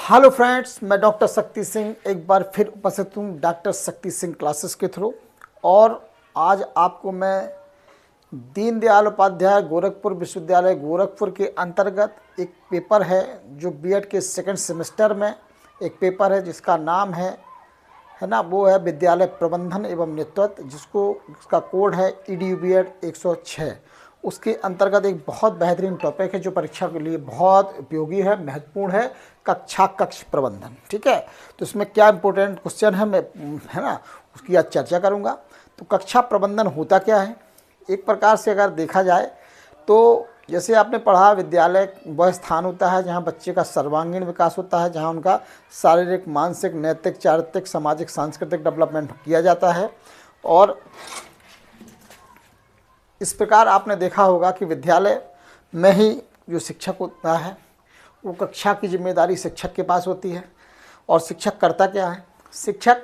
Hello friends, मैं doctor Shakti Singh एक बार फिर उपस्थित हूँ डॉक्टर शक्ति सिंह क्लासेस के थ्रू। और आज आपको मैं दीनदयाल उपाध्याय गोरखपुर विश्वविद्यालय गोरखपुर के अंतर्गत एक पेपर है जो बीएड के सेकंड सेमेस्टर में एक पेपर है जिसका नाम है ना, वो है विद्यालय प्रबंधन एवं नेतृत्व, जिसका कोड है EDU BEd 106। उसके अंतर्गत एक बहुत बेहतरीन टॉपिक है जो परीक्षा के लिए बहुत उपयोगी है, महत्वपूर्ण है, कक्ष प्रबंधन। ठीक है, तो इसमें क्या इंपॉर्टेंट क्वेश्चन है ना, उसकी आज चर्चा करूंगा। तो कक्षा प्रबंधन होता क्या है? एक प्रकार से अगर देखा जाए तो जैसे आपने पढ़ा, विद्यालय वह स्थान होता है जहाँ बच्चे का सर्वांगीण विकास होता है, जहाँ उनका शारीरिक, मानसिक, नैतिक, चारित्रिक, सामाजिक, सांस्कृतिक डेवलपमेंट किया जाता है। और इस प्रकार आपने देखा होगा कि विद्यालय में ही जो शिक्षक होता है वो कक्षा की जिम्मेदारी शिक्षक के पास होती है। और शिक्षक करता क्या है? शिक्षक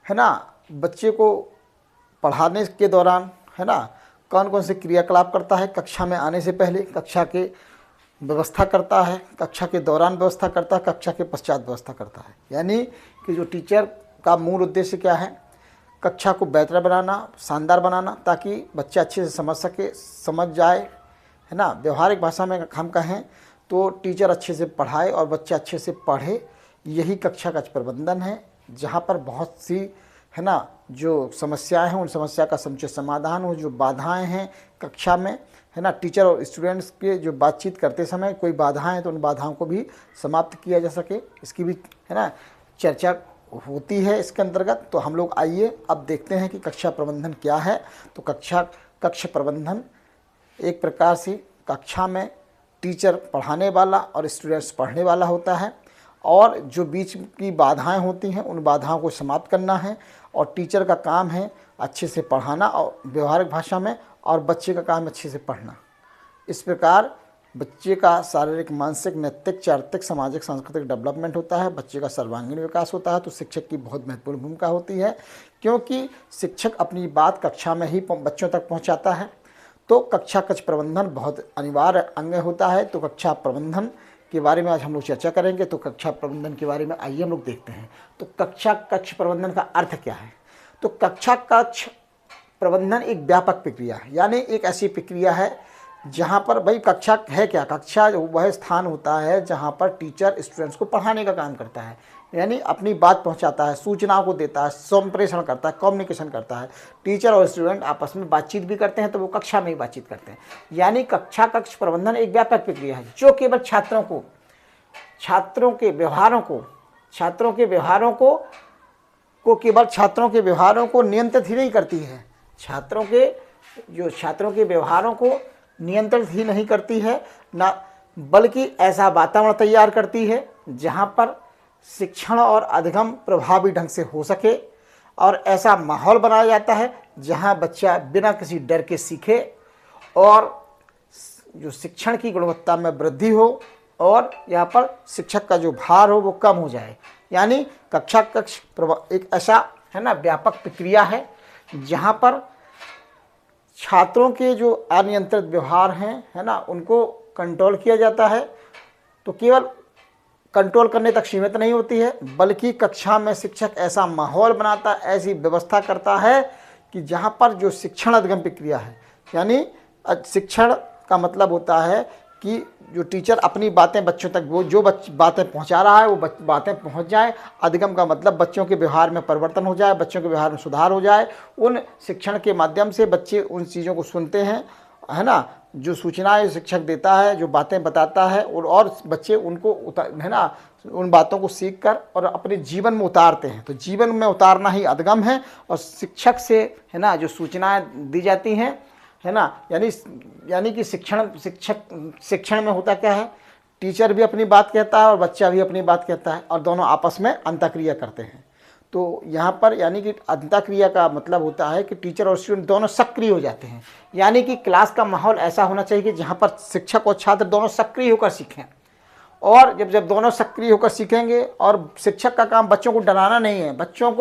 है ना, बच्चे को पढ़ाने के दौरान है ना कौन कौन से क्रियाकलाप करता है, कक्षा में आने से पहले कक्षा के व्यवस्था करता है, कक्षा के दौरान व्यवस्था करता है, कक्षा के पश्चात व्यवस्था करता है। यानी कि जो टीचर का मूल उद्देश्य क्या है? कक्षा को बेहतर बनाना, शानदार बनाना, ताकि बच्चा अच्छे से समझ सके, समझ जाए, है ना। व्यवहारिक भाषा में हम कहें तो टीचर अच्छे से पढ़ाए और बच्चा अच्छे से पढ़े, यही कक्षा का प्रबंधन है। जहाँ पर बहुत सी है ना जो समस्याएं हैं, उन समस्या का समुचित समाधान हो। जो बाधाएं हैं कक्षा में, है ना, टीचर और स्टूडेंट्स के जो बातचीत करते समय कोई बाधाएं हैं तो उन बाधाओं को भी समाप्त किया जा सके, इसकी भी है ना चर्चा होती है इसके अंतर्गत। तो हम लोग आइए अब देखते हैं कि कक्षा प्रबंधन क्या है। तो कक्ष प्रबंधन एक प्रकार से कक्षा में टीचर पढ़ाने वाला और स्टूडेंट्स पढ़ने वाला होता है, और जो बीच की बाधाएं होती हैं उन बाधाओं को समाप्त करना है। और टीचर का काम है अच्छे से पढ़ाना और व्यवहारिक भाषा में, और बच्चे का काम अच्छे से पढ़ना। इस प्रकार बच्चे का शारीरिक, मानसिक, नैतिक, चारित्रिक, सामाजिक, सांस्कृतिक डेवलपमेंट होता है, बच्चे का सर्वांगीण विकास होता है। तो शिक्षक की बहुत महत्वपूर्ण भूमिका होती है, क्योंकि शिक्षक अपनी बात कक्षा में ही बच्चों तक पहुंचाता है। तो कक्ष प्रबंधन बहुत अनिवार्य अंग होता है। तो कक्षा प्रबंधन के बारे में आज हम लोग चर्चा करेंगे। तो कक्षा प्रबंधन के बारे में आइए हम लोग देखते हैं। तो कक्ष प्रबंधन का अर्थ क्या है? तो कक्ष प्रबंधन एक व्यापक प्रक्रिया है, यानी एक ऐसी प्रक्रिया है जहाँ पर भाई कक्षा है क्या? कक्षा वह स्थान होता है जहाँ पर टीचर स्टूडेंट्स को पढ़ाने का काम करता है, यानी अपनी बात पहुँचाता है, सूचनाओं को देता है, संप्रेषण करता है, कम्युनिकेशन करता है। टीचर और स्टूडेंट आपस में बातचीत भी करते हैं तो वो कक्षा में ही बातचीत करते हैं। यानी कक्ष प्रबंधन एक व्यापक प्रक्रिया है जो केवल छात्रों के व्यवहारों को नियंत्रित ही नहीं करती है। छात्रों के व्यवहारों को नियंत्रित ही नहीं करती है ना, बल्कि ऐसा वातावरण तैयार करती है जहाँ पर शिक्षण और अधिगम प्रभावी ढंग से हो सके, और ऐसा माहौल बनाया जाता है जहाँ बच्चा बिना किसी डर के सीखे और जो शिक्षण की गुणवत्ता में वृद्धि हो, और यहाँ पर शिक्षक का जो भार हो वो कम हो जाए। यानी कक्ष एक ऐसा है ना व्यापक प्रक्रिया है जहाँ पर छात्रों के जो अनियंत्रित व्यवहार हैं है ना उनको कंट्रोल किया जाता है। तो केवल कंट्रोल करने तक सीमित नहीं होती है, बल्कि कक्षा में शिक्षक ऐसा माहौल बनाता, ऐसी व्यवस्था करता है कि जहाँ पर जो शिक्षण अधिगम प्रक्रिया है, यानी शिक्षण का मतलब होता है कि जो टीचर अपनी बातें बच्चों तक, वो जो बातें पहुंचा रहा है वो बातें पहुंच जाए। अधिगम का मतलब बच्चों के व्यवहार में परिवर्तन हो जाए, बच्चों के व्यवहार में सुधार हो जाए। उन शिक्षण के माध्यम से बच्चे उन चीज़ों को सुनते हैं, है ना, जो सूचनाएं शिक्षक देता है, जो बातें बताता है, और बच्चे उनको है ना उन बातों को सीख कर और अपने जीवन में उतारते हैं। तो जीवन में उतारना ही अधिगम है। और शिक्षक से है ना जो सूचनाएं दी जाती हैं, है ना, यानी कि शिक्षण में होता क्या है? टीचर भी अपनी बात कहता है और बच्चा भी अपनी बात कहता है, और दोनों आपस में अंतःक्रिया करते हैं। तो यहाँ पर यानी कि अंतःक्रिया का मतलब होता है कि टीचर और स्टूडेंट दोनों सक्रिय हो जाते हैं। यानी कि क्लास का माहौल ऐसा होना चाहिए कि जहाँ पर शिक्षक और छात्र दोनों सक्रिय होकर सीखें। और जब दोनों सक्रिय होकर सीखेंगे, और शिक्षक का काम बच्चों को डराना नहीं है, बच्चों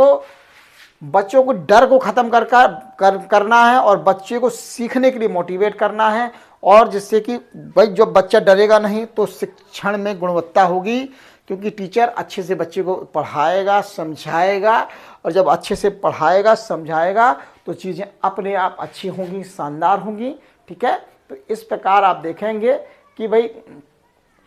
को डर को ख़त्म करना है, और बच्चे को सीखने के लिए मोटिवेट करना है। और जिससे कि भाई जब बच्चा डरेगा नहीं तो शिक्षण में गुणवत्ता होगी, क्योंकि टीचर अच्छे से बच्चे को पढ़ाएगा, समझाएगा, और जब अच्छे से पढ़ाएगा, समझाएगा तो चीज़ें अपने आप अच्छी होंगी, शानदार होंगी। ठीक है, तो इस प्रकार आप देखेंगे कि भाई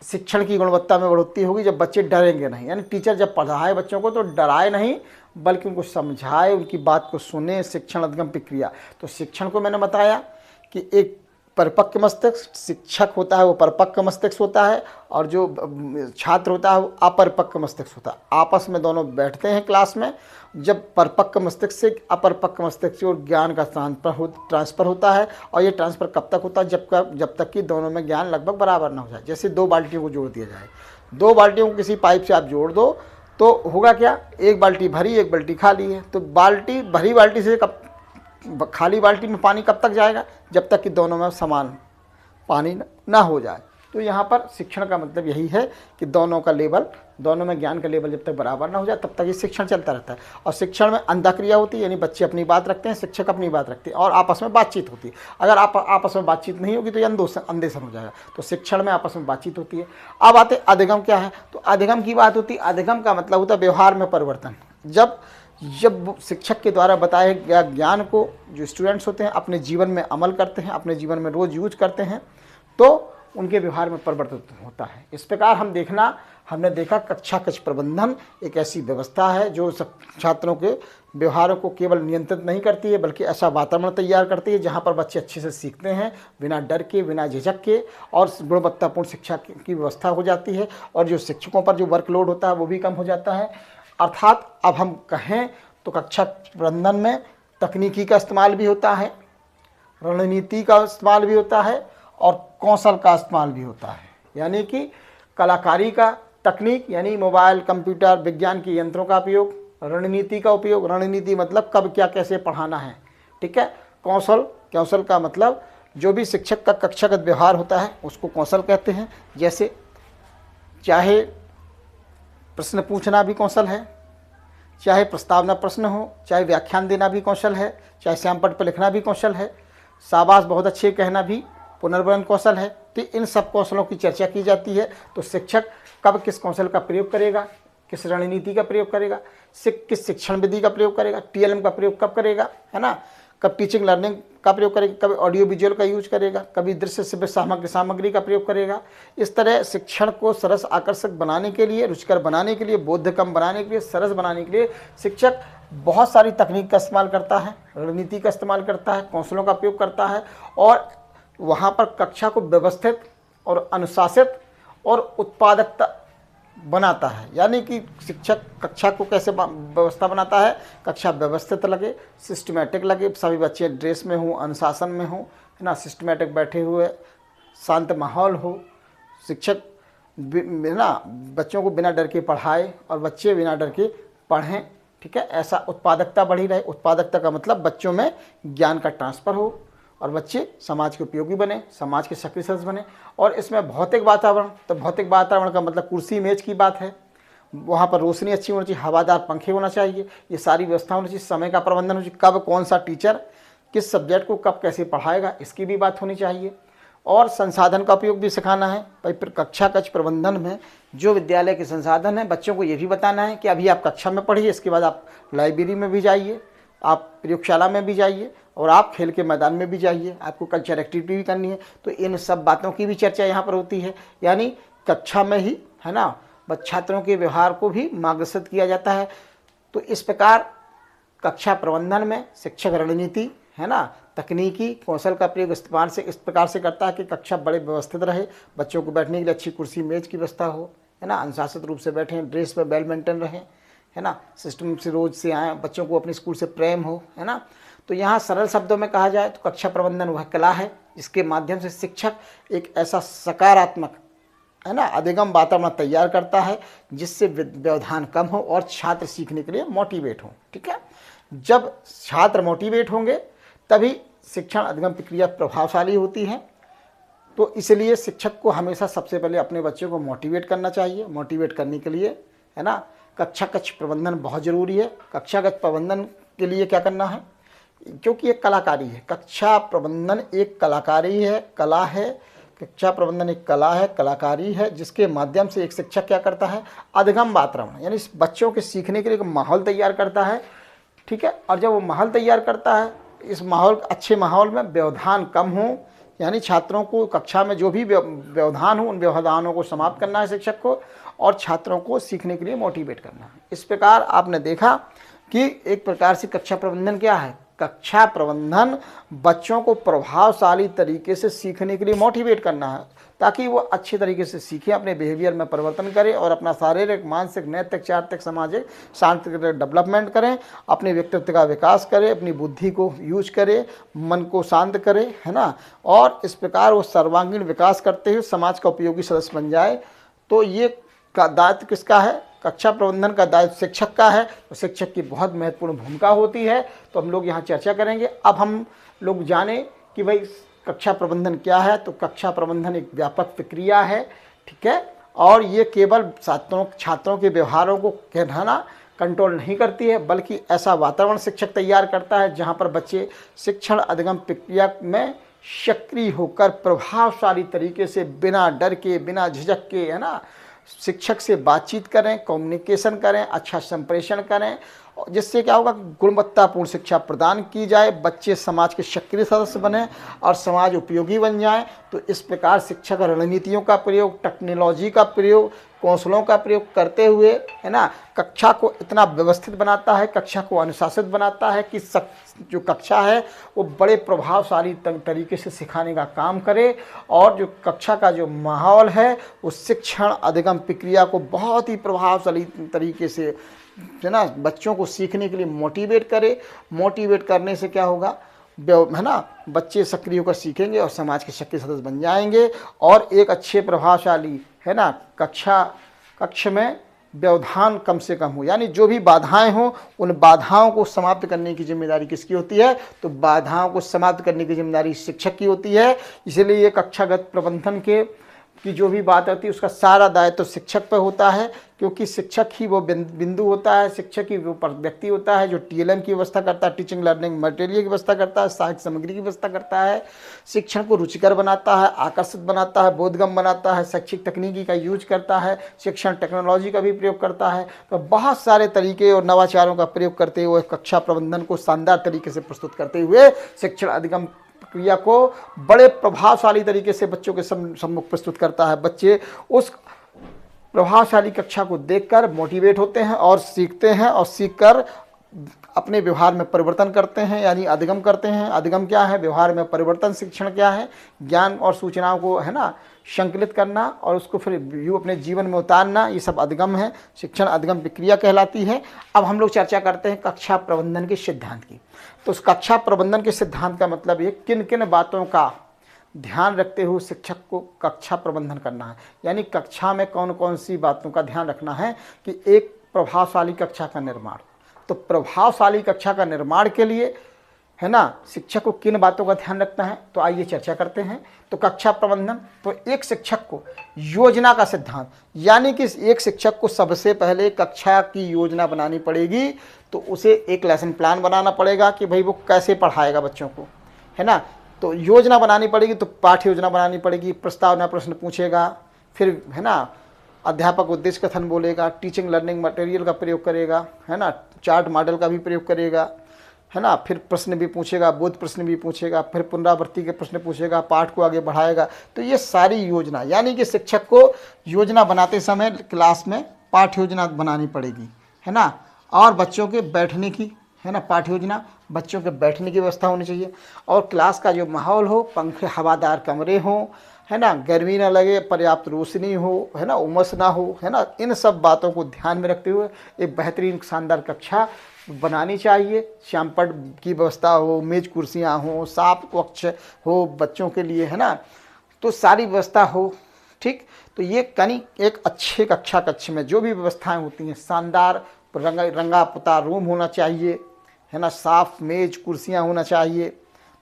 शिक्षण की गुणवत्ता में बढ़ोतरी होगी जब बच्चे डरेंगे नहीं। यानी टीचर जब पढ़ाए बच्चों को तो डराए नहीं, बल्कि उनको समझाए, उनकी बात को सुने। शिक्षण अधिगम प्रक्रिया, तो शिक्षण को मैंने बताया कि एक परिपक्व मस्तिष्क शिक्षक होता है, वो परिपक्व मस्तिष्क होता है, और जो छात्र होता है वो अपरिपक्व मस्तिष्क होता है। आपस में दोनों बैठते हैं क्लास में, जब परिपक्व मस्तिष्क से अपरिपक्व मस्तिष्क की ओर ज्ञान का ट्रांसफ़र होता है। और ये ट्रांसफ़र कब तक होता है? जब तक कि दोनों में ज्ञान लगभग बराबर ना हो जाए। जैसे दो बाल्टियों को जोड़ दिया जाए, दो बाल्टियों को किसी पाइप से आप जोड़ दो तो होगा क्या? एक बाल्टी भरी, एक बाल्टी खाली है। तो बाल्टी भरी बाल्टी से कब खाली बाल्टी में पानी कब तक जाएगा? जब तक कि दोनों में समान पानी ना हो जाए। तो यहाँ पर शिक्षण का मतलब यही है कि दोनों का लेवल, दोनों में ज्ञान का लेवल जब तक बराबर ना हो जाए तब तक ये शिक्षण चलता रहता है। और शिक्षण में अंतःक्रिया होती है, यानी बच्चे अपनी बात रखते हैं, शिक्षक अपनी बात रखते हैं, और आपस में बातचीत होती है। अगर आपस में बातचीत नहीं होगी तो ये अंधेसन हो जाएगा। तो शिक्षण में आपस में बातचीत होती है। अब आते अधिगम क्या है? तो अधिगम की बात होती है। अधिगम का मतलब होता है व्यवहार में परिवर्तन। जब शिक्षक के द्वारा बताए गया ज्ञान को जो स्टूडेंट्स होते हैं अपने जीवन में अमल करते हैं, अपने जीवन में रोज़ यूज करते हैं, तो उनके व्यवहार में परिवर्तन होता है। इस प्रकार हमने देखा कक्षा कक्ष प्रबंधन एक ऐसी व्यवस्था है जो सब छात्रों के व्यवहारों को केवल नियंत्रित नहीं करती है, बल्कि ऐसा वातावरण तैयार करती है जहाँ पर बच्चे अच्छे से सीखते हैं, बिना डर के, बिना झिझक के, और गुणवत्तापूर्ण शिक्षा की व्यवस्था हो जाती है। और जो शिक्षकों पर जो वर्कलोड होता है वो भी कम हो जाता है। अर्थात अब हम कहें तो कक्षा प्रबंधन में तकनीकी का इस्तेमाल भी होता है, रणनीति का इस्तेमाल भी होता है, और कौशल का इस्तेमाल भी होता है। यानी कि कलाकारी का तकनीक यानी मोबाइल, कंप्यूटर, विज्ञान के यंत्रों का उपयोग, रणनीति का उपयोग, रणनीति मतलब कब क्या कैसे पढ़ाना है। ठीक है, कौशल का मतलब जो भी शिक्षक का कक्षागत व्यवहार होता है उसको कौशल कहते हैं। जैसे चाहे प्रश्न पूछना भी कौशल है, चाहे प्रस्तावना प्रश्न हो, चाहे व्याख्यान देना भी कौशल है, चाहे श्यामपट्ट पर लिखना भी कौशल है, शाबाश बहुत अच्छे कहना भी पुनर्वर्ण कौशल है। तो इन सब कौशलों की चर्चा की जाती है। तो शिक्षक कब किस कौशल का प्रयोग करेगा, किस रणनीति का प्रयोग करेगा, किस शिक्षण विधि का प्रयोग करेगा, टीएलएम का प्रयोग कब करेगा, है ना, कब टीचिंग लर्निंग का प्रयोग करेगा, कभी ऑडियो विजुअल का यूज करेगा, कभी दृश्य श्रव्य सामग्री का प्रयोग करेगा। इस तरह शिक्षण को सरस आकर्षक बनाने के लिए, रुचिकर बनाने के लिए, बोधगम्य बनाने के लिए, सरस बनाने के लिए शिक्षक बहुत सारी तकनीक का इस्तेमाल करता है, रणनीति का इस्तेमाल करता है, कौशलों का प्रयोग करता है, और वहाँ पर कक्षा को व्यवस्थित और अनुशासित और उत्पादकता बनाता है। यानी कि शिक्षक कक्षा को कैसे व्यवस्था बनाता है? कक्षा व्यवस्थित लगे, सिस्टमेटिक लगे, सभी बच्चे ड्रेस में हों, अनुशासन में हों, है ना, सिस्टमेटिक बैठे हुए, शांत माहौल हो, शिक्षक है ना बच्चों को बिना डर के पढ़ाए और बच्चे बिना डर के पढ़ें। ठीक है, ऐसा उत्पादकता बढ़ी रहे। उत्पादकता का मतलब बच्चों में ज्ञान का ट्रांसफ़र हो और बच्चे समाज के उपयोगी बने, समाज के सक्रिय सदस्य बने। और इसमें भौतिक वातावरण, तो भौतिक वातावरण का मतलब कुर्सी मेज की बात है, वहाँ पर रोशनी अच्छी होनी चाहिए, हवादार पंखे होना चाहिए, ये सारी व्यवस्था होनी चाहिए, समय का प्रबंधन होना चाहिए, कब कौन सा टीचर किस सब्जेक्ट को कब कैसे पढ़ाएगा इसकी भी बात होनी चाहिए। और संसाधन का उपयोग भी सिखाना है भाई। फिर कक्षा कक्ष प्रबंधन में जो विद्यालय के संसाधन हैं बच्चों को ये भी बताना है कि अभी आप कक्षा में पढ़िए, इसके बाद आप लाइब्रेरी में भी जाइए, आप प्रयोगशाला में भी जाइए, और आप खेल के मैदान में भी जाइए, आपको कल्चर एक्टिविटी भी करनी है। तो इन सब बातों की भी चर्चा यहाँ पर होती है। यानी कक्षा में ही, है ना, छात्रों के व्यवहार को भी मार्गदर्शित किया जाता है। तो इस प्रकार कक्षा प्रबंधन में शिक्षक रणनीति, है ना, तकनीकी कौशल का प्रयोग इस प्रकार से करता है कि कक्षा बड़े व्यवस्थित रहे, बच्चों को बैठने के लिए अच्छी कुर्सी मेज की व्यवस्था हो, है ना, अनुशासित रूप से बैठें, ड्रेस में वेल मेंटेन रहें, है ना, सिस्टम से रोज से आए, बच्चों को अपने स्कूल से प्रेम हो, है ना। तो यहाँ सरल शब्दों में कहा जाए तो कक्षा प्रबंधन वह कला है जिसके माध्यम से शिक्षक एक ऐसा सकारात्मक, है ना, अधिगम वातावरण तैयार करता है जिससे व्यवधान कम हो और छात्र सीखने के लिए मोटिवेट हो। ठीक है, जब छात्र मोटिवेट होंगे तभी शिक्षण अधिगम प्रक्रिया प्रभावशाली होती है। तो इसलिए शिक्षक को हमेशा सबसे पहले अपने बच्चों को मोटिवेट करना चाहिए। मोटिवेट करने के लिए, है ना, कक्षा कक्ष प्रबंधन बहुत ज़रूरी है। कक्षा कक्ष प्रबंधन के लिए क्या करना है, क्योंकि एक कलाकारी है, कक्षा प्रबंधन एक कलाकारी है, कला है। कक्षा प्रबंधन एक कला है, कलाकारी है, जिसके माध्यम से एक शिक्षक क्या करता है, अधिगम वातावरण यानी बच्चों के सीखने के लिए एक माहौल तैयार करता है। ठीक है, और जब वो माहौल तैयार करता है, इस माहौल अच्छे माहौल में व्यवधान कम हो, यानी छात्रों को कक्षा में जो भी व्यवधान हो उन व्यवधानों को समाप्त करना है शिक्षक को, और छात्रों को सीखने के लिए मोटिवेट करना है। इस प्रकार आपने देखा कि एक प्रकार से कक्षा प्रबंधन क्या है, कक्षा प्रबंधन बच्चों को प्रभावशाली तरीके से सीखने के लिए मोटिवेट करना है, ताकि वो अच्छे तरीके से सीखें, अपने बिहेवियर में परिवर्तन करें और अपना शारीरिक, मानसिक, नैतिक, चारित्रिक, सामाजिक, सांस्कृतिक डेवलपमेंट करें, अपने व्यक्तित्व का विकास करें, अपनी बुद्धि को यूज करें, मन को शांत करें, है ना, और इस प्रकार वो सर्वांगीण विकास करते हुए समाज का उपयोगी सदस्य बन जाए। तो ये दायित्व किसका है, कक्षा प्रबंधन का दायित्व शिक्षक का है। तो शिक्षक की बहुत महत्वपूर्ण भूमिका होती है। तो हम लोग यहाँ चर्चा करेंगे। अब हम लोग जाने कि भाई कक्षा प्रबंधन क्या है। तो कक्षा प्रबंधन एक व्यापक प्रक्रिया है, ठीक है, और ये केवल छात्रों के व्यवहारों को कहना कंट्रोल नहीं करती है, बल्कि ऐसा वातावरण शिक्षक तैयार करता है जहाँ पर बच्चे शिक्षण अधिगम प्रक्रिया में सक्रिय होकर प्रभावशाली तरीके से बिना डर के, बिना झिझक के, है ना, शिक्षक से बातचीत करें, कम्युनिकेशन करें, अच्छा संप्रेषण करें, जिससे क्या होगा, गुणवत्तापूर्ण शिक्षा प्रदान की जाए, बच्चे समाज के सक्रिय सदस्य बने और समाज उपयोगी बन जाए। तो इस प्रकार शिक्षक रणनीतियों का प्रयोग, टेक्नोलॉजी का प्रयोग, कौशलों का प्रयोग करते हुए, है ना, कक्षा को इतना व्यवस्थित बनाता है, कक्षा को अनुशासित बनाता है कि जो कक्षा है वो बड़े प्रभावशाली तरीके से सिखाने का काम करे, और जो कक्षा का जो माहौल है उस शिक्षण अधिगम प्रक्रिया को बहुत ही प्रभावशाली तरीके से, है ना, बच्चों को सीखने के लिए मोटिवेट करे। मोटिवेट करने से क्या होगा, है ना, बच्चे सक्रिय होकर सीखेंगे और समाज के सक्रिय सदस्य बन जाएंगे, और एक अच्छे प्रभावशाली, है ना, कक्ष में व्यवधान कम से कम हो, यानी जो भी बाधाएं हो उन बाधाओं को समाप्त करने की जिम्मेदारी किसकी होती है, तो बाधाओं को समाप्त करने की जिम्मेदारी शिक्षक की होती है। इसलिए ये कक्षागत प्रबंधन की जो भी बात होती है उसका सारा दायित्व तो शिक्षक पर होता है, क्योंकि शिक्षक ही वो बिंदु होता है, शिक्षक ही वो व्यक्ति होता है जो टीएलएम की व्यवस्था करता है, टीचिंग लर्निंग मटेरियल की व्यवस्था करता है, साहित्य सामग्री की व्यवस्था करता है, शिक्षण को रुचिकर बनाता है, आकर्षित बनाता है, बोधगम्य बनाता है, शैक्षिक तकनीकी का यूज करता है, शिक्षण टेक्नोलॉजी का भी प्रयोग करता है। तो बहुत सारे तरीके और नवाचारों का प्रयोग करते हुए कक्षा प्रबंधन को शानदार तरीके से प्रस्तुत करते हुए शिक्षण अधिगम प्रक्रिया को बड़े प्रभावशाली तरीके से बच्चों के सम्मुख प्रस्तुत करता है। बच्चे उस प्रभावशाली कक्षा को देखकर मोटिवेट होते हैं और सीखते हैं, और सीखकर अपने व्यवहार में परिवर्तन करते हैं, यानी अधिगम करते हैं। अधिगम क्या है, व्यवहार में परिवर्तन। शिक्षण क्या है, ज्ञान और सूचनाओं को, है ना, संकलित करना और उसको फिर अपने जीवन में उतारना, ये सब अधिगम है, शिक्षण अधिगम प्रक्रिया कहलाती है। अब हम लोग चर्चा करते हैं कक्षा प्रबंधन के सिद्धांत की। तो उस कक्षा प्रबंधन के सिद्धांत का मतलब ये किन किन बातों का ध्यान रखते हुए शिक्षक को कक्षा प्रबंधन करना है, यानी कक्षा में कौन कौन सी बातों का ध्यान रखना है कि एक प्रभावशाली कक्षा का निर्माण। तो प्रभावशाली कक्षा का निर्माण के लिए, है ना, शिक्षक को किन बातों का ध्यान रखना है, तो आइए चर्चा करते हैं। तो कक्षा प्रबंधन, तो एक शिक्षक को योजना का सिद्धांत, यानी कि एक शिक्षक को सबसे पहले कक्षा की योजना बनानी पड़ेगी। तो उसे एक लेसन प्लान बनाना पड़ेगा कि भाई वो कैसे पढ़ाएगा बच्चों को, है ना। तो योजना बनानी पड़ेगी, तो पाठ्य योजना बनानी पड़ेगी, प्रस्तावना प्रश्न पूछेगा, फिर, है ना, अध्यापक उद्देश्य कथन बोलेगा, टीचिंग लर्निंग मटेरियल का प्रयोग करेगा, है ना, चार्ट मॉडल का भी प्रयोग करेगा, है ना, फिर प्रश्न भी पूछेगा, बोध प्रश्न भी पूछेगा, फिर पुनरावृत्ति के प्रश्न पूछेगा, पाठ को आगे बढ़ाएगा। तो ये सारी योजना, यानी कि शिक्षक को योजना बनाते समय क्लास में पाठ्य योजना बनानी पड़ेगी, है ना, और बच्चों के बैठने की, है ना, पाठ्य योजना, बच्चों के बैठने की व्यवस्था होनी चाहिए, और क्लास का जो माहौल हो, पंखे हवादार कमरे हों, है ना, गर्मी ना लगे, पर्याप्त रोशनी हो, है ना, उमस ना हो, है ना, इन सब बातों को ध्यान में रखते हुए एक बेहतरीन शानदार कक्षा बनानी चाहिए। श्यामपट की व्यवस्था हो, मेज कुर्सियाँ हों, साफ कक्ष हो बच्चों के लिए, है ना, तो सारी व्यवस्था हो, ठीक। तो ये कहीं एक अच्छे कक्ष में जो भी व्यवस्थाएं होती हैं, शानदार रंगा पुता रूम होना चाहिए, है ना, साफ मेज कुर्सियाँ होना चाहिए।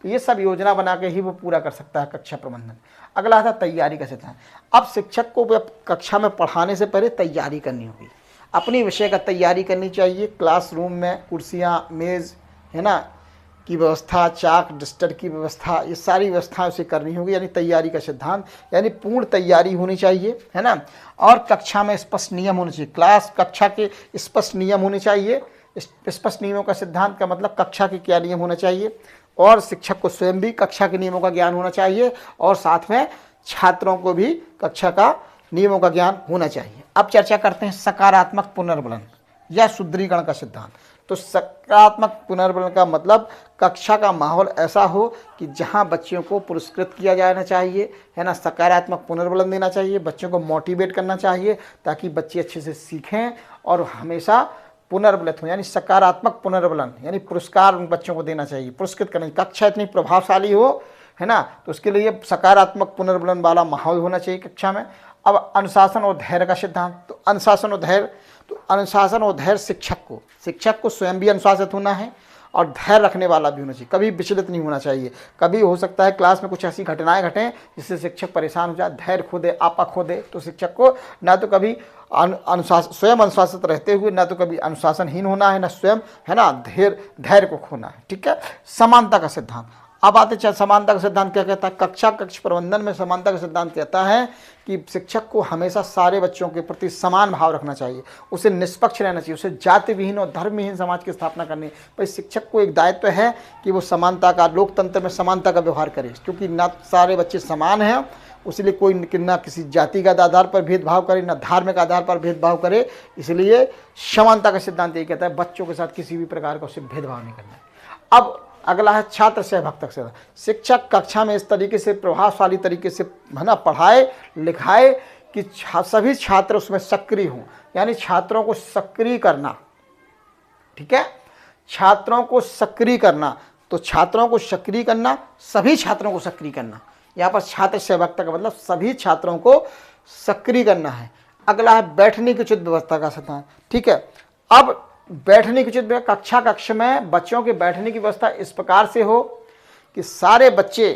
तो ये सब योजना बना के ही वो पूरा कर सकता है कक्षा प्रबंधन। अगला था तैयारी का सिद्धांत। अब शिक्षक को कक्षा में पढ़ाने से पहले तैयारी करनी होगी, अपनी विषय का तैयारी करनी चाहिए। क्लासरूम में कुर्सियाँ, मेज़, है ना, की व्यवस्था, चाक डस्टर की व्यवस्था, ये सारी व्यवस्थाएं उसे करनी होगी, यानी तैयारी का सिद्धांत, यानी पूर्ण तैयारी होनी चाहिए, है ना। और कक्षा में स्पष्ट नियम होने चाहिए, क्लास कक्षा के स्पष्ट नियम होने चाहिए। स्पष्ट नियमों का सिद्धांत का मतलब कक्षा के क्या नियम होना चाहिए, और शिक्षक को स्वयं भी कक्षा के नियमों का ज्ञान होना चाहिए, और साथ में छात्रों को भी कक्षा का नियमों का ज्ञान होना चाहिए। अब चर्चा करते हैं सकारात्मक पुनर्बलन या सुदृढ़ीकरण का सिद्धांत। तो सकारात्मक पुनर्बलन का मतलब कक्षा का माहौल ऐसा हो कि जहां बच्चों को पुरस्कृत किया जाना चाहिए, है ना, सकारात्मक पुनर्बलन देना चाहिए, बच्चों को मोटिवेट करना चाहिए ताकि बच्चे अच्छे से सीखें और हमेशा पुनर्बलित हो, यानी सकारात्मक पुनर्बलन, यानी पुरस्कार उन बच्चों को देना चाहिए, पुरस्कृत करना चाहिए। कक्षा इतनी प्रभावशाली हो, है ना, तो उसके लिए सकारात्मक पुनर्बलन वाला माहौल होना चाहिए कक्षा में। अब अनुशासन और धैर्य का सिद्धांत। तो अनुशासन और धैर्य शिक्षक को स्वयं भी अनुशासित होना है और धैर्य रखने वाला भी होना चाहिए, कभी विचलित नहीं होना चाहिए। कभी हो सकता है क्लास में कुछ ऐसी घटनाएं घटें जिससे शिक्षक परेशान हो जाए, धैर्य खो दे, आपा खो दे, तो शिक्षक को ना तो कभी स्वयं अनुशासित रहते हुए ना तो कभी अनुशासनहीन होना है, ना स्वयं, है ना, धैर्य को खोना है। ठीक है। समानता का सिद्धांत। अब आते चल, समानता का सिद्धांत क्या कहता है? कक्ष प्रबंधन में समानता का सिद्धांत कहता है कि शिक्षक को हमेशा सारे बच्चों के प्रति समान भाव रखना चाहिए, उसे निष्पक्ष रहना चाहिए, उसे जाति विहीन और धर्म विहीन समाज की स्थापना करनी है। भाई शिक्षक को एक दायित्व है कि वो समानता का, लोकतंत्र में समानता का व्यवहार करे, क्योंकि ना सारे बच्चे समान हैं, इसलिए कोई ना किसी जातिगत आधार पर भेदभाव करे, ना धार्मिक आधार पर भेदभाव करे। इसलिए समानता का सिद्धांत ये कहता है बच्चों के साथ किसी भी प्रकार का उसे भेदभाव नहीं करना है। अब अगला है छात्र से भक्त से। शिक्षक कक्षा में इस तरीके से प्रभावशाली तरीके से, है ना, पढ़ाए लिखाए कि सभी छात्र उसमें सक्रिय हों, यानी छात्रों को सक्रिय करना। ठीक है, छात्रों को सक्रिय करना, तो छात्रों को सक्रिय करना, सभी छात्रों को सक्रिय करना। यहाँ पर छात्र से भक्त का मतलब सभी छात्रों को सक्रिय करना है। अगला है बैठने की उचित व्यवस्था का सिद्धांत। ठीक है, अब बैठने की उचित कक्ष में बच्चों के बैठने की व्यवस्था इस प्रकार से हो कि सारे बच्चे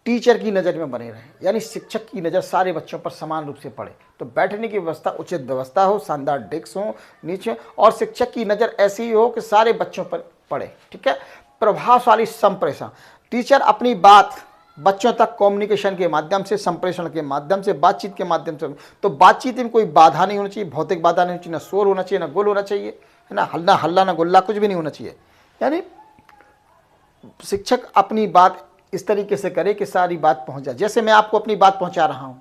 टीचर की नज़र में बने रहें, यानी शिक्षक की नज़र सारे बच्चों पर समान रूप से पड़े। तो बैठने की व्यवस्था उचित व्यवस्था हो, शानदार डेस्क हो नीचे, और शिक्षक की नज़र ऐसी हो कि सारे बच्चों पर पड़े। ठीक है। प्रभावशाली संप्रेषण। टीचर अपनी बात बच्चों तक कम्युनिकेशन के माध्यम से, संप्रेषण के माध्यम से, बातचीत के माध्यम से, तो बातचीत में कोई बाधा नहीं होनी चाहिए, भौतिक बाधा नहीं होनी चाहिए, ना शोर होना चाहिए, ना गुल होना चाहिए, है ना, हल्ला ना गुल्ला, कुछ भी नहीं होना चाहिए। यानी शिक्षक अपनी बात इस तरीके से करे कि सारी बात पहुंच जाए। जैसे मैं आपको अपनी बात पहुंचा रहा हूं,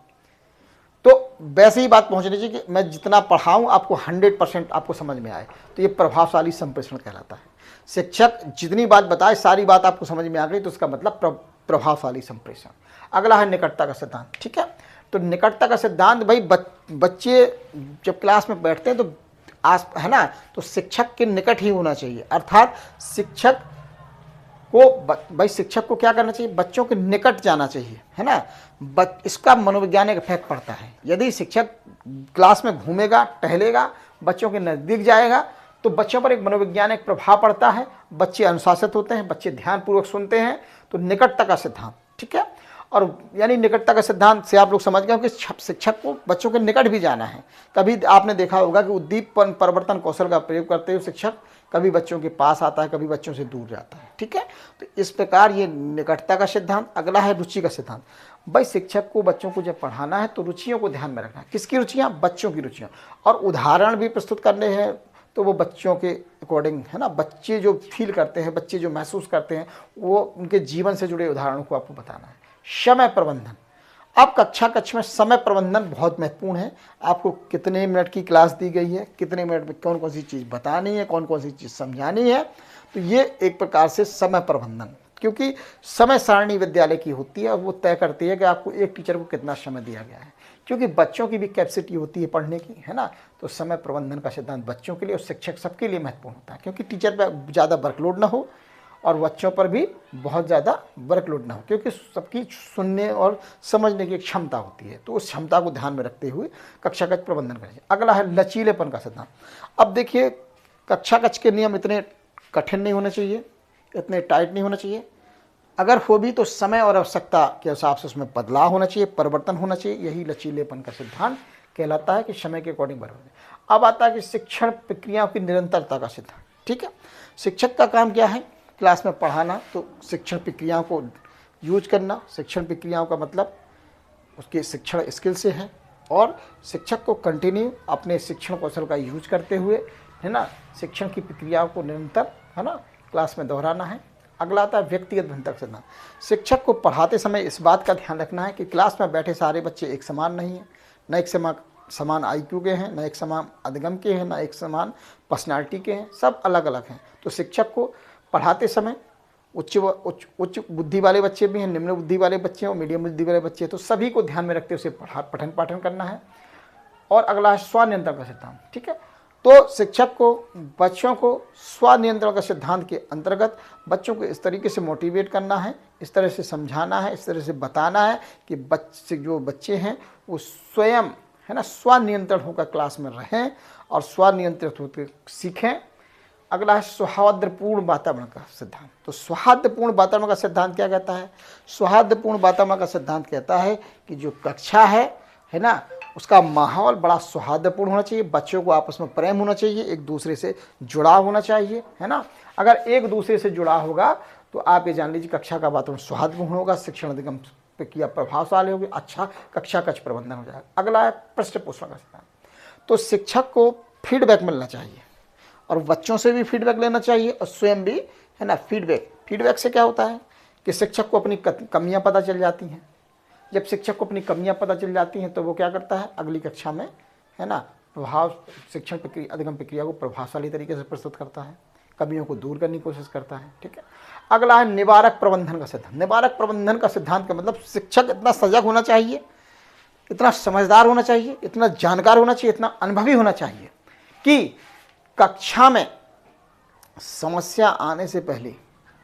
तो वैसे ही बात पहुंचनी चाहिए कि मैं जितना पढ़ाऊं आपको 100% आपको समझ में आए। तो ये प्रभावशाली संप्रेषण कहलाता है। शिक्षक जितनी बात बताए सारी बात आपको समझ में आ गई, तो उसका मतलब प्रभावशाली संप्रेषण। अगला है निकटता का सिद्धांत। ठीक है, तो निकटता का सिद्धांत, भाई बच्चे जब क्लास में बैठते हैं तो है ना, तो शिक्षक के निकट ही होना चाहिए। अर्थात शिक्षक को क्या करना चाहिए? बच्चों के निकट जाना चाहिए, है ना। इसका मनोवैज्ञानिक इफेक्ट पड़ता है। यदि शिक्षक क्लास में घूमेगा, टहलेगा, बच्चों के नज़दीक जाएगा, तो बच्चों पर एक मनोवैज्ञानिक प्रभाव पड़ता है, बच्चे अनुशासित होते हैं, बच्चे ध्यानपूर्वक सुनते हैं। तो निकटता का सिद्धांत। ठीक है, और यानी निकटता का सिद्धांत से आप लोग समझ गए कि शिक्षक को बच्चों के निकट भी जाना है। कभी आपने देखा होगा कि उद्दीपन परिवर्तन कौशल का प्रयोग करते हुए शिक्षक कभी बच्चों के पास आता है, कभी बच्चों से दूर जाता है। ठीक है, तो इस प्रकार ये निकटता का सिद्धांत। अगला है रुचि का सिद्धांत। भाई शिक्षक को बच्चों को जब पढ़ाना है तो रुचियों को ध्यान में रखना है। किसकी रुचियाँ? बच्चों की रुचियाँ। और उदाहरण भी प्रस्तुत करने हैं तो वो बच्चों के अकॉर्डिंग, है ना, बच्चे जो फील करते हैं, बच्चे जो महसूस करते हैं, वो उनके जीवन से जुड़े उदाहरणों को आपको बताना है। समय प्रबंधन। अब कक्ष में समय प्रबंधन बहुत महत्वपूर्ण है। आपको कितने मिनट की क्लास दी गई है, कितने मिनट में कौन कौन सी चीज़ बतानी है, कौन कौन सी चीज़ समझानी है, तो ये एक प्रकार से समय प्रबंधन, क्योंकि समय सारणी विद्यालय की होती है और वो तय करती है कि आपको एक टीचर को कितना समय दिया गया है, क्योंकि बच्चों की भी कैपेसिटी होती है पढ़ने की, है ना। तो समय प्रबंधन का सिद्धांत बच्चों के लिए और शिक्षक सबके लिए महत्वपूर्ण होता है, क्योंकि टीचर पर ज़्यादा वर्कलोड ना हो और बच्चों पर भी बहुत ज़्यादा वर्कलोड ना हो, क्योंकि सबकी सुनने और समझने की एक क्षमता होती है। तो उस क्षमता को ध्यान में रखते हुए कक्षा कक्ष प्रबंधन करें। अगला है लचीलेपन का सिद्धांत। अब देखिए, कक्षा कक्ष के नियम इतने कठिन नहीं होने चाहिए, इतने टाइट नहीं होना चाहिए। अगर हो भी तो समय और आवश्यकता के हिसाब से उसमें बदलाव होना चाहिए, परिवर्तन होना चाहिए। यही लचीलेपन का सिद्धांत कहलाता है कि समय के अकॉर्डिंग बदलाव। अब आता है कि शिक्षण प्रक्रियाओं की निरंतरता का सिद्धांत। ठीक है। शिक्षक का काम क्या है? क्लास में पढ़ाना, तो शिक्षण प्रक्रियाओं को यूज करना। शिक्षण प्रक्रियाओं का मतलब उसके शिक्षण स्किल से है, और शिक्षक को कंटिन्यू अपने शिक्षण कौशल का यूज करते हुए, है ना, शिक्षण की प्रक्रियाओं को निरंतर, है ना, क्लास में दोहराना है। अगला आता है व्यक्तिगत भिन्नता सिद्धांत। शिक्षक को पढ़ाते समय इस बात का ध्यान रखना है कि क्लास में बैठे सारे बच्चे एक समान नहीं हैं, न एक समान IQ के हैं, न एक समान अधिगम के हैं, न एक समान पर्सनालिटी के हैं, सब अलग अलग हैं। तो शिक्षक को पढ़ाते समय उच्च बुद्धि वाले बच्चे भी हैं, निम्न बुद्धि वाले बच्चे और मीडियम बुद्धि वाले बच्चे हैं, तो सभी को ध्यान में रखते हुए उसे पठन पाठन करना है। और अगला है स्वनियंत्रण का सिद्धांत। ठीक है, तो शिक्षक को बच्चों को स्वनियंत्रण का सिद्धांत के अंतर्गत बच्चों को इस तरीके से मोटिवेट करना है, इस तरह से समझाना है, इस तरह से बताना है कि जो बच्चे हैं वो स्वयं, है ना, स्वनियंत्रण होकर क्लास में रहें और स्वनियंत्रित होकर सीखें। अगला है सौहार्दपूर्ण वातावरण का सिद्धांत। तो सौहार्दपूर्ण वातावरण का सिद्धांत क्या कहता है? सौहार्दपूर्ण वातावरण का सिद्धांत कहता है कि जो कक्षा है ना, उसका माहौल बड़ा सौहार्दपूर्ण होना चाहिए, बच्चों को आपस में प्रेम होना चाहिए, एक दूसरे से जुड़ाव होना चाहिए, है ना। अगर एक दूसरे से जुड़ाव होगा तो आप ये जान लीजिए कक्षा का वातावरण सौहार्दपूर्ण होगा, शिक्षण अधिगम प्रक्रिया प्रभावशाली होगी, अच्छा कक्षा कक्ष प्रबंधन हो जाएगा। अगला है पृष्ठपोषण का सिद्धांत। तो शिक्षक को फीडबैक मिलना चाहिए और बच्चों से भी फीडबैक लेना चाहिए और स्वयं भी, है ना, फीडबैक से क्या होता है कि शिक्षक को अपनी कमियां पता चल जाती हैं। जब शिक्षक को अपनी कमियां पता चल जाती हैं तो वो क्या करता है, अगली कक्षा में, है ना, शिक्षण प्रक्रिया अधिगम प्रक्रिया को प्रभावशाली तरीके से प्रस्तुत करता है, कमियों को दूर करने की कोशिश करता है। ठीक है, अगला है निवारक प्रबंधन का सिद्धांत। निवारक प्रबंधन का सिद्धांत का मतलब शिक्षक इतना सजग होना चाहिए, इतना समझदार होना चाहिए, इतना जानकार होना चाहिए, इतना अनुभवी होना चाहिए कि कक्षा में समस्या आने से पहले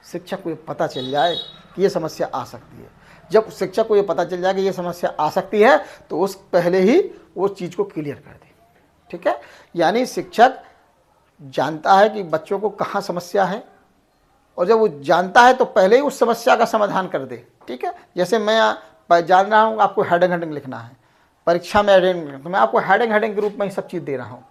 शिक्षक को ये पता चल जाए कि ये समस्या आ सकती है। जब शिक्षक को ये पता चल जाए कि ये समस्या आ सकती है तो उस पहले ही वो चीज़ को क्लियर कर दे। ठीक है, यानी शिक्षक जानता है कि बच्चों को कहाँ समस्या है और जब वो जानता है तो पहले ही उस समस्या का समाधान कर दे। ठीक है, जैसे मैं जान रहा हूँ आपको हेडिंग लिखना है, परीक्षा में हेडिंग, तो मैं आपको हेडिंग के रूप में ही सब चीज़ दे रहा हूँ।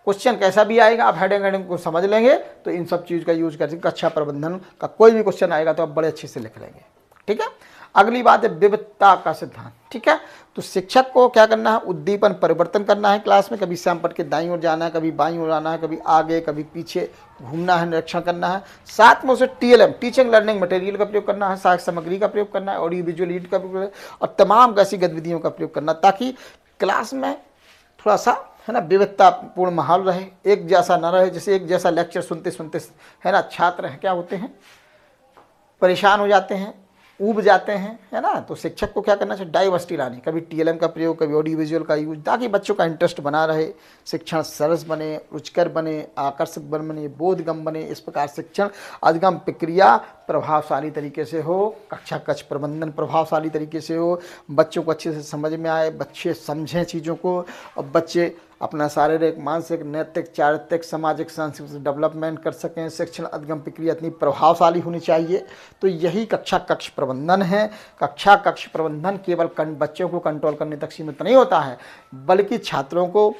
क्वेश्चन कैसा भी आएगा आप हेडिंग को समझ लेंगे तो इन सब चीज़ का यूज करके कक्षा प्रबंधन का कोई भी क्वेश्चन आएगा तो आप बड़े अच्छे से लिख लेंगे। ठीक है, अगली बात है विविधता का सिद्धांत। ठीक है, तो शिक्षक को क्या करना है, उद्दीपन परिवर्तन करना है क्लास में, कभी श्यामपट्ट के दाईं ओर जाना है, कभी बाईं ओर जाना है, कभी आगे कभी पीछे घूमना है, निरीक्षण करना है। साथ में उसे TLM टीचिंग लर्निंग मटेरियल का प्रयोग करना है, सहायक सामग्री का प्रयोग करना है, ऑडियो विजुअल एड का प्रयोग और तमाम ऐसी गतिविधियों का प्रयोग करना ताकि क्लास में थोड़ा सा, है ना, विविधतापूर्ण माहौल रहे, एक जैसा न रहे। जैसे एक जैसा लेक्चर सुनते सुनते, है ना, छात्र क्या होते हैं, परेशान हो जाते हैं, ऊब जाते हैं, है ना। तो शिक्षक को क्या करना चाहिए, डाइवर्सिटी लानी, कभी TLM का प्रयोग, कभी ऑडियो विजुअल का यूज, ताकि बच्चों का इंटरेस्ट बना रहे, शिक्षण सरस बने, रुचिकर बने, आकर्षक बने, बोधगम बने। इस प्रकार शिक्षण अधिगम प्रक्रिया प्रभावशाली तरीके से हो, कक्षा कक्ष प्रबंधन प्रभावशाली तरीके से हो, बच्चों को अच्छे से समझ में आए, बच्चे समझें चीज़ों को और बच्चे अपना शारीरिक, मानसिक, नैतिक, चारित्रिक, सामाजिक, सांस्कृतिक डेवलपमेंट कर सकें। शिक्षण अधिगम प्रक्रिया इतनी प्रभावशाली होनी चाहिए। तो यही कक्षा कक्ष प्रबंधन है। कक्षा कक्ष प्रबंधन केवल बच्चों को कंट्रोल करने तक सीमित नहीं होता है, बल्कि छात्रों को,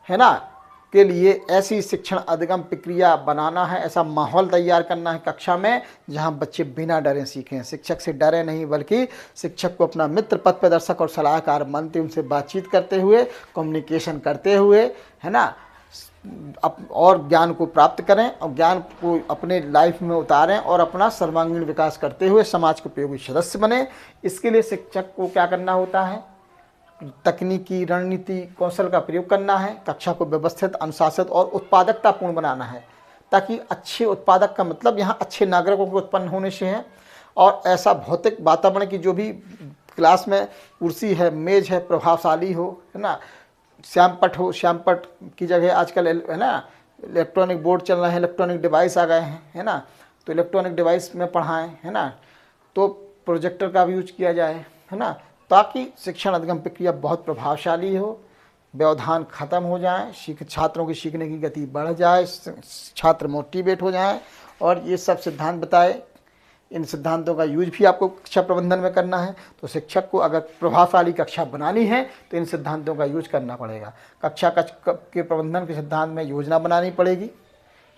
है ना, के लिए ऐसी शिक्षण अधिगम प्रक्रिया बनाना है, ऐसा माहौल तैयार करना है कक्षा में जहां बच्चे बिना डरे सीखें, शिक्षक से डरे नहीं, बल्कि शिक्षक को अपना मित्र, पथ प्रदर्शक और सलाहकार मानते उनसे बातचीत करते हुए, कम्युनिकेशन करते हुए, है ना, और ज्ञान को प्राप्त करें और ज्ञान को अपने लाइफ में उतारें और अपना सर्वांगीण विकास करते हुए समाज के उपयोगी सदस्य बने। इसके लिए शिक्षक को क्या करना होता है, तकनीकी, रणनीति, कौशल का प्रयोग करना है, कक्षा को व्यवस्थित, अनुशासित और उत्पादकतापूर्ण बनाना है, ताकि अच्छे उत्पादक का मतलब यहाँ अच्छे नागरिकों के उत्पन्न होने से है। और ऐसा भौतिक वातावरण की जो भी क्लास में कुर्सी है, मेज है, प्रभावशाली हो, है ना, श्यामपट्ट हो, श्यामपट्ट की जगह आजकल, है ना, इलेक्ट्रॉनिक बोर्ड चल रहे हैं, इलेक्ट्रॉनिक डिवाइस आ गए हैं, है ना, तो इलेक्ट्रॉनिक डिवाइस में पढ़ाएं, है ना, तो प्रोजेक्टर का भी यूज किया जाए, है ना, ताकि शिक्षण अधिगम प्रक्रिया बहुत प्रभावशाली हो, व्यवधान खत्म हो जाए, छात्रों की सीखने की गति बढ़ जाए, छात्र मोटिवेट हो जाए। और ये सब सिद्धांत बताए, इन सिद्धांतों का यूज भी आपको कक्षा प्रबंधन में करना है। तो शिक्षक को अगर प्रभावशाली कक्षा बनानी है तो इन सिद्धांतों का यूज करना पड़ेगा। कक्षा के प्रबंधन के सिद्धांत में योजना बनानी पड़ेगी,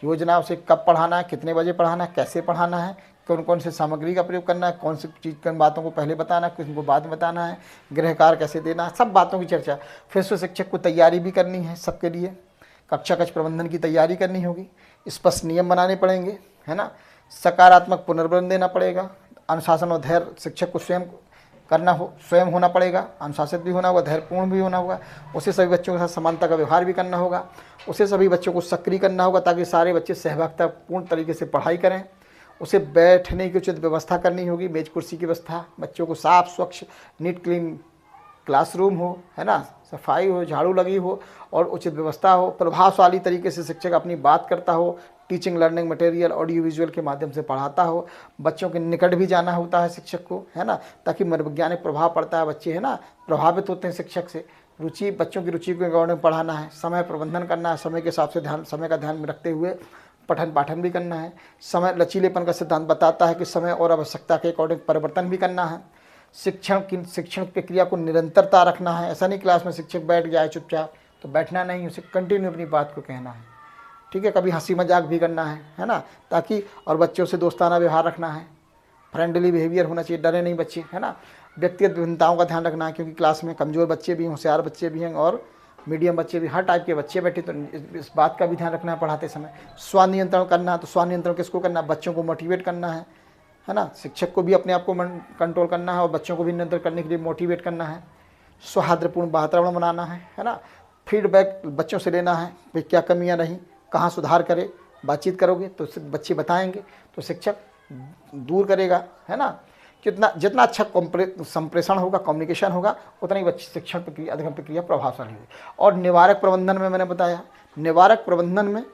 योजना, उसे कब पढ़ाना है, कितने बजे पढ़ाना है, कैसे पढ़ाना है, कौन कौन से सामग्री का प्रयोग करना है, कौन सी चीज़ किन बातों को पहले बताना है, किन को बाद में बताना है, गृह कार्य कैसे देना है, सब बातों की चर्चा। फिर से शिक्षक को तैयारी भी करनी है सबके लिए, कक्षा कक्ष प्रबंधन की तैयारी करनी होगी, स्पष्ट नियम बनाने पड़ेंगे, है ना, सकारात्मक पुनर्बलन देना पड़ेगा, अनुशासन और धैर्य शिक्षक को स्वयं होना पड़ेगा, अनुशासित भी होना होगा, धैर्यपूर्ण भी होना होगा, उसे सभी बच्चों के साथ समानता का व्यवहार भी करना होगा, उसे सभी बच्चों को सक्रिय करना होगा ताकि सारे बच्चे सहभागितापूर्ण तरीके से पढ़ाई करें, उसे बैठने की उचित व्यवस्था करनी होगी, मेज कुर्सी की व्यवस्था, बच्चों को साफ स्वच्छ नीट क्लीन क्लासरूम हो, है ना, सफाई हो, झाड़ू लगी हो और उचित व्यवस्था हो, प्रभावशाली तरीके से शिक्षक अपनी बात करता हो, teaching learning material audio visual के माध्यम से पढ़ाता हो, बच्चों के निकट भी जाना होता है शिक्षक को, है ना, ताकि मनोवैज्ञानिक प्रभाव पड़ता है, बच्चे है ना प्रभावित होते हैं शिक्षक से, रुचि बच्चों की रुचि के अकॉर्डिंग पढ़ाना है, समय प्रबंधन करना है, समय के हिसाब से समय का ध्यान में रखते हुए पठन पाठन भी करना है, समय लचीलेपन का सिद्धांत बताता है कि समय और आवश्यकता के अकॉर्डिंग परिवर्तन भी करना है, शिक्षण प्रक्रिया को निरंतरता रखना है, ऐसा नहीं क्लास में शिक्षक बैठ जाए चुपचाप, तो बैठना नहीं, उसे कंटिन्यू अपनी बात को कहना है, ठीक है, कभी हंसी मजाक भी करना है ना, ताकि और बच्चों से दोस्ताना व्यवहार रखना है, फ्रेंडली बिहेवियर होना चाहिए, डरे नहीं बच्चे, है ना, व्यक्तिगत विभिन्नताओं का ध्यान रखना है क्योंकि क्लास में कमज़ोर बच्चे भी हैं, होशियार बच्चे भी हैं और मीडियम बच्चे भी, हर टाइप के बच्चे बैठे, तो इस बात का भी ध्यान रखना है पढ़ाते समय। स्वनियंत्रण करना है, तो स्वनियंत्रण किसको करना है, बच्चों को मोटिवेट करना है ना, शिक्षक को भी अपने आप को कंट्रोल करना है और बच्चों को भी नियंत्रण करने के लिए मोटिवेट करना है, सौहार्दपूर्ण वातावरण बनाना है ना, फीडबैक बच्चों से लेना है, भाई क्या कमियां रहीं, कहाँ सुधार करे, बातचीत करोगे तो बच्चे बताएंगे तो शिक्षक दूर करेगा, है ना, जितना अच्छा संप्रेषण होगा, कम्युनिकेशन होगा, उतना ही बच्चे शिक्षण प्रक्रिया अध्ययन प्रक्रिया प्रभावशाली होगी। और निवारक प्रबंधन में मैंने बताया, निवारक प्रबंधन में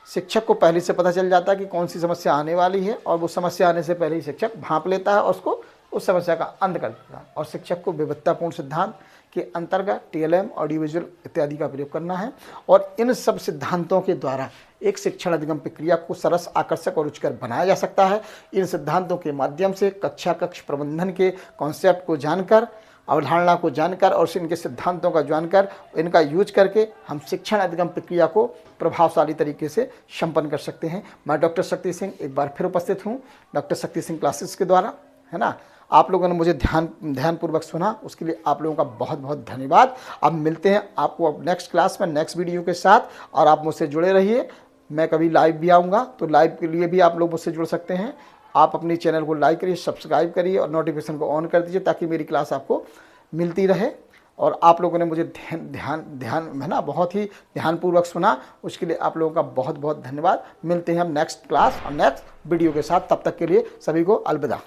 शिक्षक को पहले से पता चल जाता है कि कौन सी समस्या आने वाली है और वो समस्या आने से पहले ही शिक्षक भांप लेता है और उसको उस समस्या का अंत कर देता है। और शिक्षक को विविधतापूर्ण सिद्धांत के अंतर्गत TLM ऑडियो विजुअल इत्यादि का प्रयोग करना है और इन सब सिद्धांतों के द्वारा एक शिक्षण अधिगम प्रक्रिया को सरस, आकर्षक और रुचिकर बनाया जा सकता है। इन सिद्धांतों के माध्यम से कक्षा कक्ष प्रबंधन के कॉन्सेप्ट को जानकर, अवधारणा को जानकर और इनके सिद्धांतों का जानकर इनका यूज करके हम शिक्षण अधिगम प्रक्रिया को प्रभावशाली तरीके से संपन्न कर सकते हैं। मैं डॉक्टर शक्ति सिंह एक बार फिर उपस्थित हूँ डॉक्टर शक्ति सिंह क्लासेस के द्वारा, है ना। आप लोगों ने मुझे ध्यानपूर्वक सुना, उसके लिए आप लोगों का बहुत बहुत धन्यवाद। अब मिलते हैं आपको अब नेक्स्ट क्लास में नेक्स्ट वीडियो के साथ और आप मुझसे जुड़े रहिए। मैं कभी लाइव भी आऊँगा तो लाइव के लिए भी आप लोग मुझसे जुड़ सकते हैं। आप अपनी चैनल को लाइक करिए, सब्सक्राइब करिए और नोटिफिकेशन को ऑन कर दीजिए ताकि मेरी क्लास आपको मिलती रहे। और आप लोगों ने मुझे ध्यान है ना बहुत ही ध्यानपूर्वक सुना, उसके लिए आप लोगों का बहुत बहुत धन्यवाद। मिलते हैं हम नेक्स्ट क्लास और नेक्स्ट वीडियो के साथ, तब तक के लिए सभी को अलविदा।